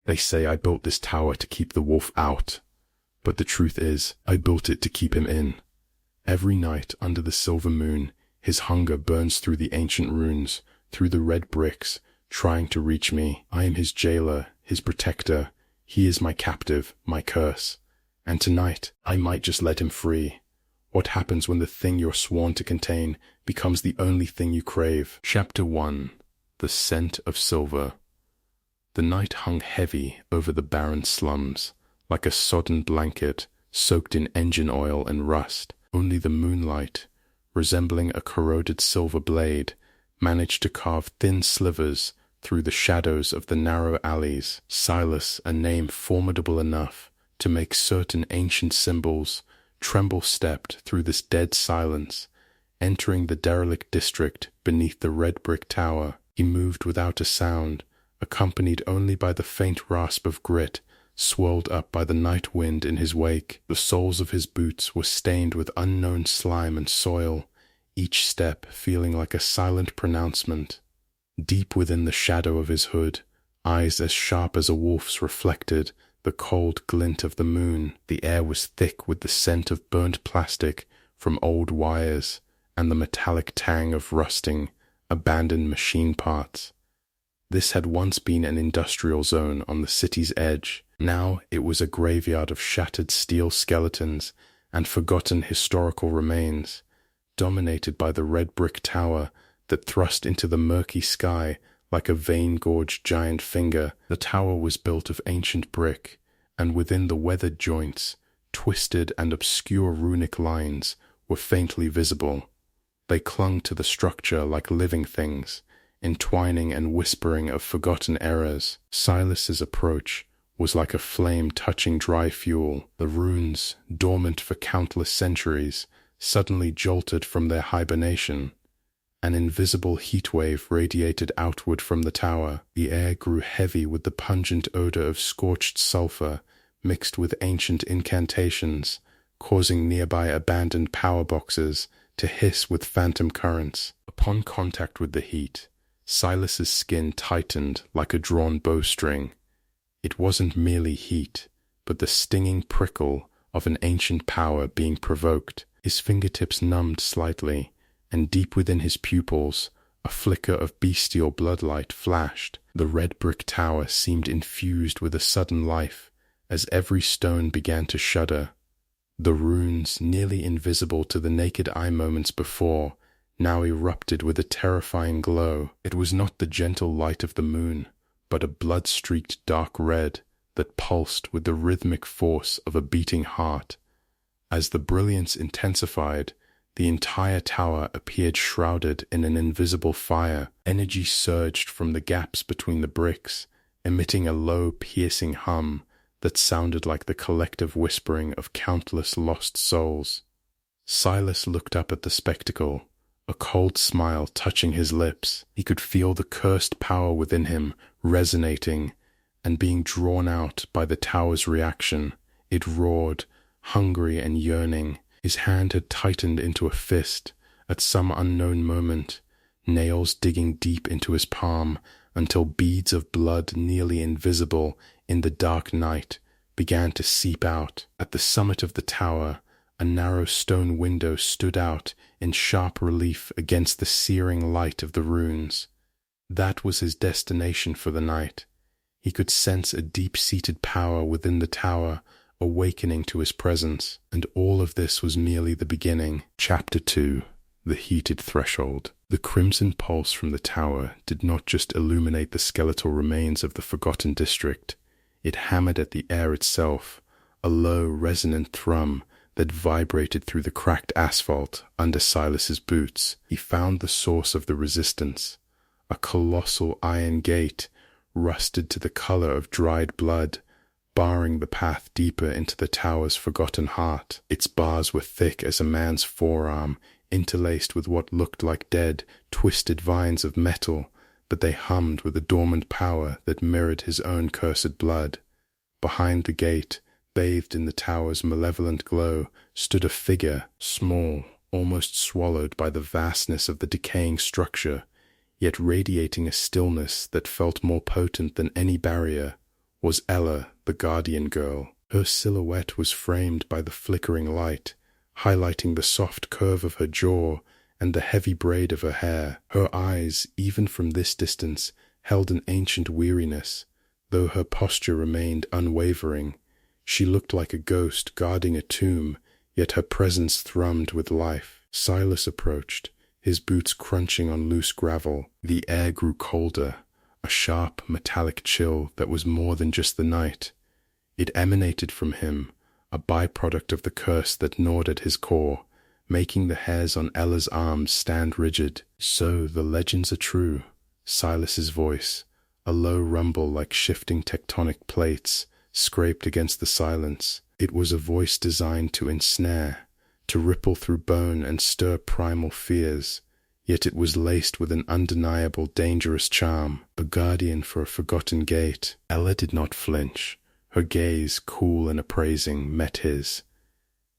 They say I built this tower to keep the wolf out, but the truth is, I built it to keep him in. Every night under the silver moon, his hunger burns through the ancient runes, through the red bricks, trying to reach me. I am his jailer, his protector. He is my captive, my curse. And tonight, I might just let him free. What happens when the thing you're sworn to contain becomes the only thing you crave? Chapter 1. The Scent of Silver. The night hung heavy over the barren slums, like a sodden blanket soaked in engine oil and rust. Only the moonlight, resembling a corroded silver blade, managed to carve thin slivers through the shadows of the narrow alleys. Cylas, a name formidable enough to make certain ancient symbols tremble, stepped through this dead silence, entering the derelict district beneath the red brick tower. He moved without a sound, accompanied only by the faint rasp of grit swirled up by the night wind in his wake. The soles of his boots were stained with unknown slime and soil, each step feeling like a silent pronouncement. Deep within the shadow of his hood, eyes as sharp as a wolf's reflected the cold glint of the moon. The air was thick with the scent of burnt plastic from old wires and the metallic tang of rusting, abandoned machine parts. This had once been an industrial zone on the city's edge. Now it was a graveyard of shattered steel skeletons and forgotten historical remains, dominated by the red brick tower that thrust into the murky sky like a vein-gorged giant finger. The tower was built of ancient brick, and within the weathered joints, twisted and obscure runic lines were faintly visible. They clung to the structure like living things, entwining and whispering of forgotten eras. Cylas's approach was like a flame touching dry fuel. The runes, dormant for countless centuries, suddenly jolted from their hibernation. An invisible heatwave radiated outward from the tower. The air grew heavy with the pungent odor of scorched sulfur mixed with ancient incantations, causing nearby abandoned power boxes to hiss with phantom currents. Upon contact with the heat, Cylas's skin tightened like a drawn bowstring. It wasn't merely heat, but the stinging prickle of an ancient power being provoked. His fingertips numbed slightly, and deep within his pupils, a flicker of bestial bloodlight flashed. The red brick tower seemed infused with a sudden life, as every stone began to shudder. The runes, nearly invisible to the naked eye moments before, now erupted with a terrifying glow. It was not the gentle light of the moon, but a blood-streaked dark red that pulsed with the rhythmic force of a beating heart. As the brilliance intensified, the entire tower appeared shrouded in an invisible fire. Energy surged from the gaps between the bricks, emitting a low, piercing hum that sounded like the collective whispering of countless lost souls. Cylas looked up at the spectacle, a cold smile touching his lips. He could feel the cursed power within him resonating and being drawn out by the tower's reaction. It roared, hungry and yearning. His hand had tightened into a fist at some unknown moment, nails digging deep into his palm until beads of blood nearly invisible in the dark night began to seep out. At the summit of the tower, a narrow stone window stood out in sharp relief against the searing light of the runes. That was his destination for the night. He could sense a deep-seated power within the tower, awakening to his presence, and all of this was merely the beginning. Chapter 2. The Heated Threshold. The crimson pulse from the tower did not just illuminate the skeletal remains of the forgotten district. It hammered at the air itself, a low, resonant thrum that vibrated through the cracked asphalt under Cylas's boots. He found the source of the resistance, a colossal iron gate, rusted to the color of dried blood, barring the path deeper into the tower's forgotten heart. Its bars were thick as a man's forearm, interlaced with what looked like dead, twisted vines of metal, but they hummed with a dormant power that mirrored his own cursed blood. Behind the gate, bathed in the tower's malevolent glow, stood a figure, small, almost swallowed by the vastness of the decaying structure, yet radiating a stillness that felt more potent than any barrier. was Ayla, the guardian girl. Her silhouette was framed by the flickering light, highlighting the soft curve of her jaw and the heavy braid of her hair. Her eyes, even from this distance, held an ancient weariness, though her posture remained unwavering. She looked like a ghost guarding a tomb, yet her presence thrummed with life. Cylas approached, his boots crunching on loose gravel. The air grew colder, a sharp, metallic chill that was more than just the night. It emanated from him, a byproduct of the curse that gnawed at his core, making the hairs on Ayla's arms stand rigid. "So the legends are true," Cylas's voice, a low rumble like shifting tectonic plates, scraped against the silence. It was a voice designed to ensnare, to ripple through bone and stir primal fears, yet it was laced with an undeniable dangerous charm, a guardian for a forgotten gate. Ayla did not flinch. Her gaze, cool and appraising, met his.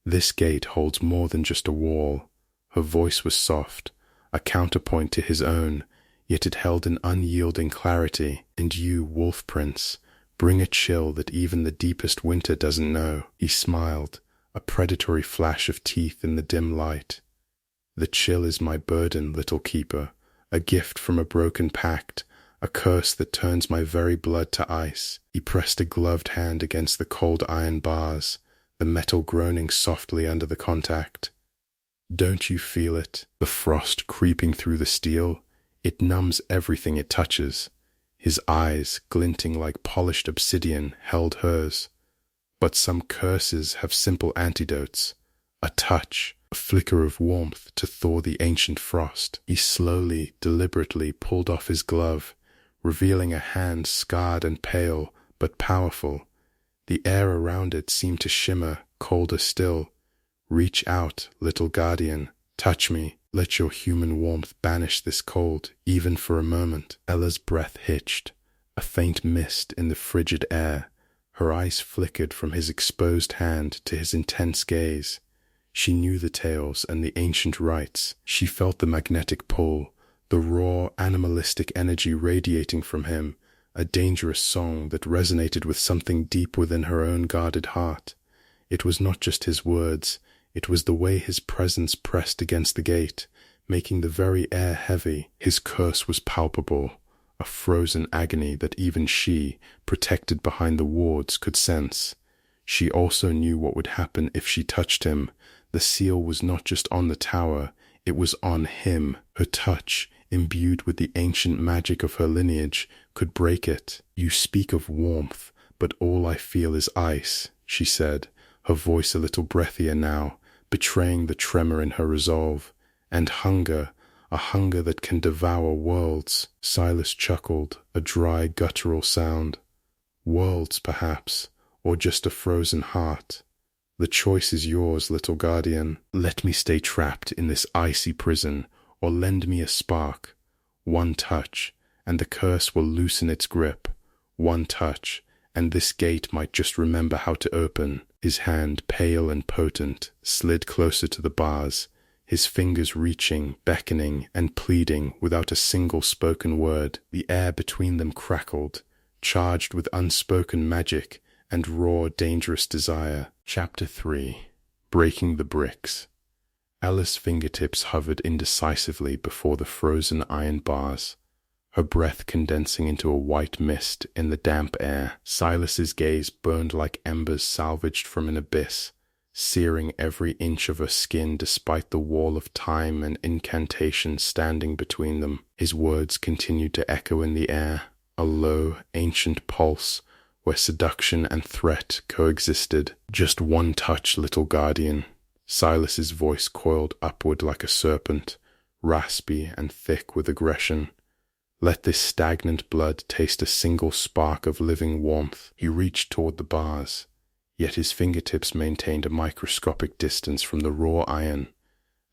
"This gate holds more than just a wall." Her voice was soft, a counterpoint to his own, yet it held an unyielding clarity. "And you, Wolf Prince, bring a chill that even the deepest winter doesn't know." He smiled, a predatory flash of teeth in the dim light. "The chill is my burden, little keeper, a gift from a broken pact, a curse that turns my very blood to ice." He pressed a gloved hand against the cold iron bars, the metal groaning softly under the contact. "Don't you feel it? The frost creeping through the steel? It numbs everything it touches." His eyes, glinting like polished obsidian, held hers. "But some curses have simple antidotes. A touch, a flicker of warmth to thaw the ancient frost." He slowly, deliberately pulled off his glove, revealing a hand scarred and pale, but powerful. The air around it seemed to shimmer, colder still. "Reach out, little guardian. Touch me. Let your human warmth banish this cold, even for a moment." Ayla's breath hitched, a faint mist in the frigid air. Her eyes flickered from his exposed hand to his intense gaze. She knew the tales and the ancient rites. She felt the magnetic pull, the raw, animalistic energy radiating from him, a dangerous song that resonated with something deep within her own guarded heart. It was not just his words, it was the way his presence pressed against the gate, making the very air heavy. His curse was palpable, a frozen agony that even she, protected behind the wards, could sense. She also knew what would happen if she touched him. The seal was not just on the tower, it was on him. Her touch, imbued with the ancient magic of her lineage, could break it. "You speak of warmth, but all I feel is ice," she said, her voice a little breathier now, betraying the tremor in her resolve. "And hunger, a hunger that can devour worlds." Cylas chuckled, a dry, guttural sound. "Worlds, perhaps, or just a frozen heart. The choice is yours, little guardian. Let me stay trapped in this icy prison, or lend me a spark. One touch, and the curse will loosen its grip. One touch, and this gate might just remember how to open." His hand, pale and potent, slid closer to the bars, his fingers reaching, beckoning, and pleading without a single spoken word. The air between them crackled, charged with unspoken magic and raw, dangerous desire. Chapter 3. Breaking the Bricks. Ayla's fingertips hovered indecisively before the frozen iron bars, her breath condensing into a white mist in the damp air. Cylas's gaze burned like embers salvaged from an abyss, searing every inch of her skin despite the wall of time and incantation standing between them. His words continued to echo in the air, a low, ancient pulse where seduction and threat coexisted. "Just one touch, little guardian." Cylas's voice coiled upward like a serpent, raspy and thick with aggression. "Let this stagnant blood taste a single spark of living warmth." He reached toward the bars, yet his fingertips maintained a microscopic distance from the raw iron,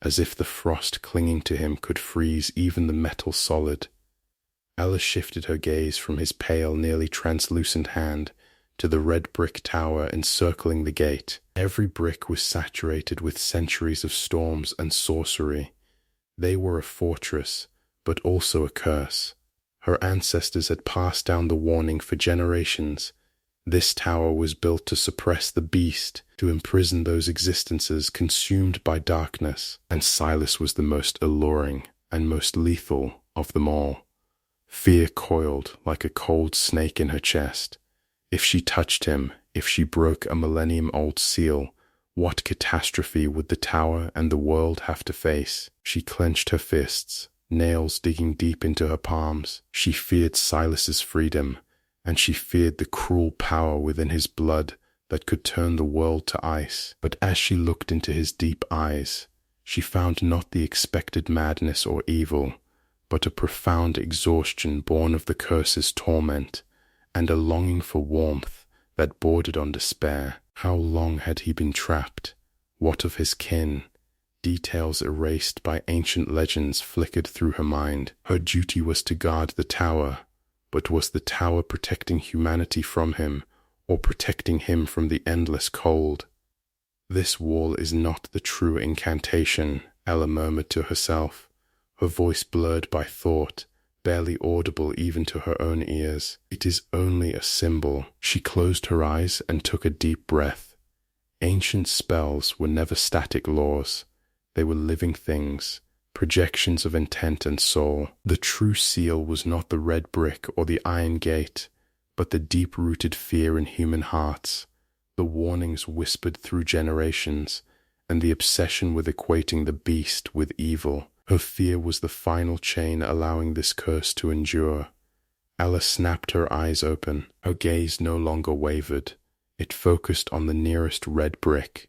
as if the frost clinging to him could freeze even the metal solid. Ayla shifted her gaze from his pale, nearly translucent hand to the red brick tower encircling the gate. Every brick was saturated with centuries of storms and sorcery. They were a fortress, but also a curse. Her ancestors had passed down the warning for generations, This tower was built to suppress the beast, to imprison those existences consumed by darkness, and Cylas was the most alluring and most lethal of them all. Fear coiled like a cold snake in her chest. If she touched him, if she broke a millennium-old seal, what catastrophe would the tower and the world have to face? She clenched her fists, nails digging deep into her palms. She feared Cylas's freedom, and she feared the cruel power within his blood that could turn the world to ice. But as she looked into his deep eyes, she found not the expected madness or evil, but a profound exhaustion born of the curse's torment, and a longing for warmth that bordered on despair. How long had he been trapped? What of his kin? Details erased by ancient legends flickered through her mind. Her duty was to guard the tower, but was the tower protecting humanity from him, or protecting him from the endless cold? This wall is not the true incantation, Ayla murmured to herself, her voice blurred by thought, barely audible even to her own ears. It is only a symbol. She closed her eyes and took a deep breath. Ancient spells were never static laws. They were living things, projections of intent and soul. The true seal was not the red brick or the iron gate, but the deep-rooted fear in human hearts, the warnings whispered through generations, and the obsession with equating the beast with evil. Her fear was the final chain allowing this curse to endure. Ayla snapped her eyes open. Her gaze no longer wavered. It focused on the nearest red brick.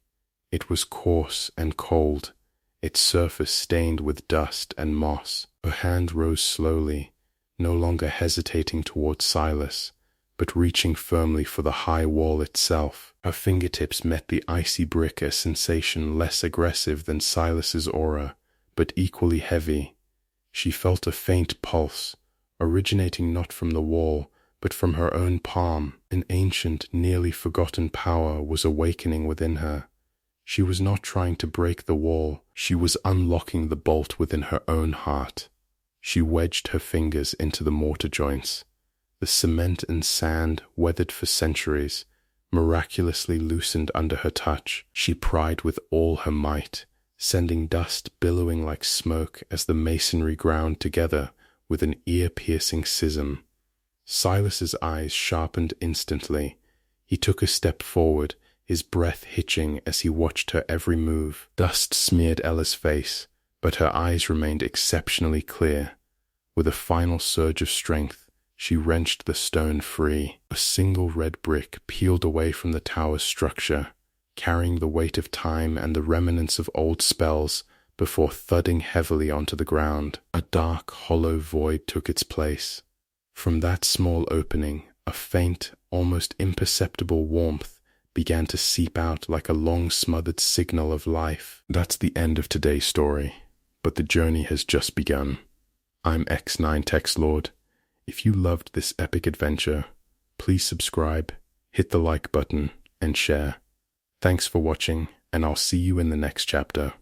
It was coarse and cold, its surface stained with dust and moss. Her hand rose slowly, no longer hesitating towards Cylas, but reaching firmly for the high wall itself. Her fingertips met the icy brick, a sensation less aggressive than Cylas's aura, but equally heavy. She felt a faint pulse, originating not from the wall, but from her own palm. An ancient, nearly forgotten power was awakening within her. She was not trying to break the wall, she was unlocking the bolt within her own heart. She wedged her fingers into the mortar joints. The cement and sand, weathered for centuries, miraculously loosened under her touch. She pried with all her might, sending dust billowing like smoke as the masonry ground together with an ear-piercing schism. Cylas's eyes sharpened instantly. He took a step forward, his breath hitching as he watched her every move. Dust smeared Ayla's face, but her eyes remained exceptionally clear. With a final surge of strength, she wrenched the stone free. A single red brick peeled away from the tower's structure, carrying the weight of time and the remnants of old spells before thudding heavily onto the ground. A dark, hollow void took its place. From that small opening, a faint, almost imperceptible warmth began to seep out like a long-smothered signal of life. That's the end of today's story, but the journey has just begun. I'm X9 Text Lord. If you loved this epic adventure, please subscribe, hit the like button, and share. Thanks for watching, and I'll see you in the next chapter.